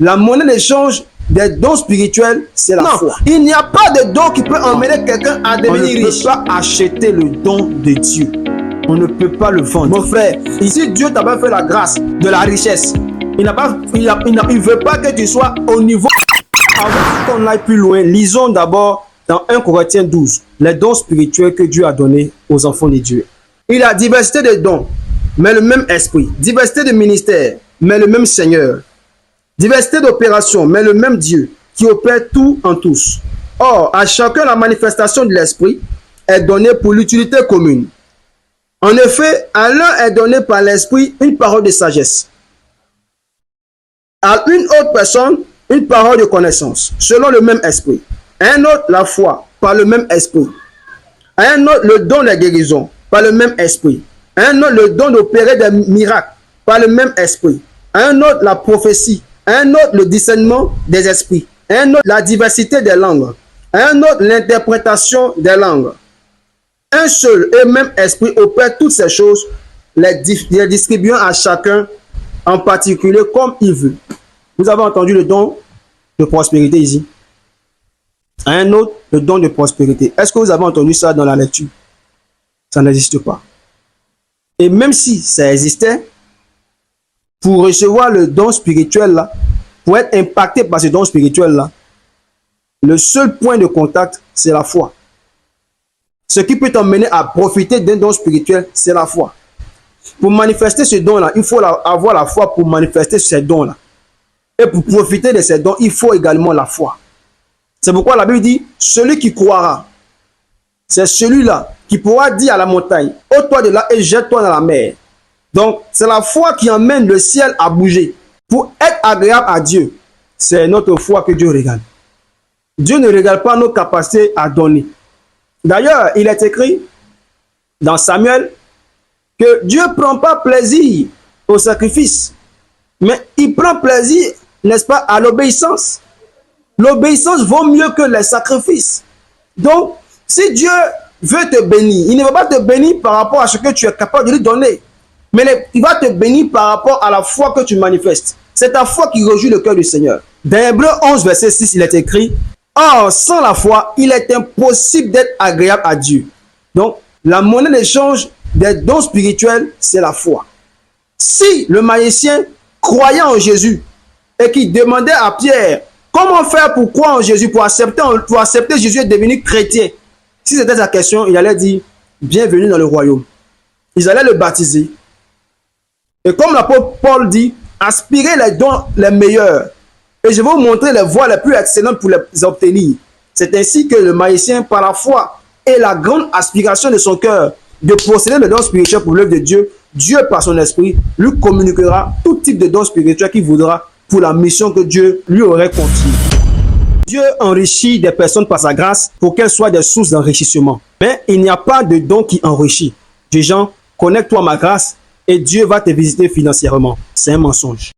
La monnaie d'échange des dons spirituels, c'est la foi. Il n'y a pas de don qui peut emmener quelqu'un à devenir riche. On ne peut pas acheter le don de Dieu. On ne peut pas le vendre. Mon frère, ici Dieu t'a pas fait la grâce de la richesse. Il ne veut pas que tu sois au niveau. Avant qu'on aille plus loin, lisons d'abord dans 1 Corinthiens 12, les dons spirituels que Dieu a donnés aux enfants de Dieu. Il y a diversité de dons, mais le même esprit. Diversité de ministères, mais le même Seigneur. Diversité d'opérations, mais le même Dieu qui opère tout en tous. Or, à chacun la manifestation de l'esprit est donnée pour l'utilité commune. En effet, à l'un est donné par l'esprit une parole de sagesse. À une autre personne, une parole de connaissance, selon le même esprit. À un autre, la foi, par le même esprit. À un autre, le don de guérison, par le même esprit. À un autre, le don d'opérer des miracles, par le même esprit. À un autre, la prophétie. À un autre, le discernement des esprits. À un autre, la diversité des langues. À un autre, l'interprétation des langues. Un seul et même esprit opère toutes ces choses, les distribuant à chacun en particulier comme il veut. Vous avez entendu le don de prospérité ici. À un autre, le don de prospérité. Est-ce que vous avez entendu ça dans la lecture? Ça n'existe pas. Et même si ça existait, pour recevoir le don spirituel là, pour être impacté par ce don spirituel là, le seul point de contact, c'est la foi. Ce qui peut t'emmener à profiter d'un don spirituel, c'est la foi. Pour manifester ce don là, il faut avoir la foi pour manifester ce don là. Et pour profiter de ces dons, il faut également la foi. C'est pourquoi la Bible dit, celui qui croira, c'est celui-là qui pourra dire à la montagne, ôte-toi de là et jette-toi dans la mer. Donc, c'est la foi qui emmène le ciel à bouger. Pour être agréable à Dieu, c'est notre foi que Dieu regarde. Dieu ne regarde pas nos capacités à donner. D'ailleurs, il est écrit dans Samuel que Dieu ne prend pas plaisir au sacrifice, mais il prend plaisir, n'est-ce pas, à l'obéissance. L'obéissance vaut mieux que les sacrifices. Donc, si Dieu veut te bénir, il ne va pas te bénir par rapport à ce que tu es capable de lui donner, mais il va te bénir par rapport à la foi que tu manifestes. C'est ta foi qui réjouit le cœur du Seigneur. Dans Hébreux 11, verset 6, il est écrit, « Or, sans la foi, il est impossible d'être agréable à Dieu. » Donc, la monnaie d'échange des dons spirituels, c'est la foi. Si le magicien croyait en Jésus et qu'il demandait à Pierre, comment faire pour croire en Jésus, pour accepter Jésus et devenir chrétien? Si c'était sa question, il allait dire, bienvenue dans le royaume. Ils allaient le baptiser. Et comme l'apôtre Paul dit, aspirez les dons les meilleurs. Et je vais vous montrer les voies les plus excellentes pour les obtenir. C'est ainsi que le magicien, par la foi et la grande aspiration de son cœur, de posséder le don spirituel pour l'œuvre de Dieu, Dieu, par son esprit, lui communiquera tout type de dons spirituels qu'il voudra pour la mission que Dieu lui aurait confiée. Dieu enrichit des personnes par sa grâce pour qu'elles soient des sources d'enrichissement. Mais il n'y a pas de don qui enrichit. Des gens, connecte-toi à ma grâce et Dieu va te visiter financièrement. C'est un mensonge.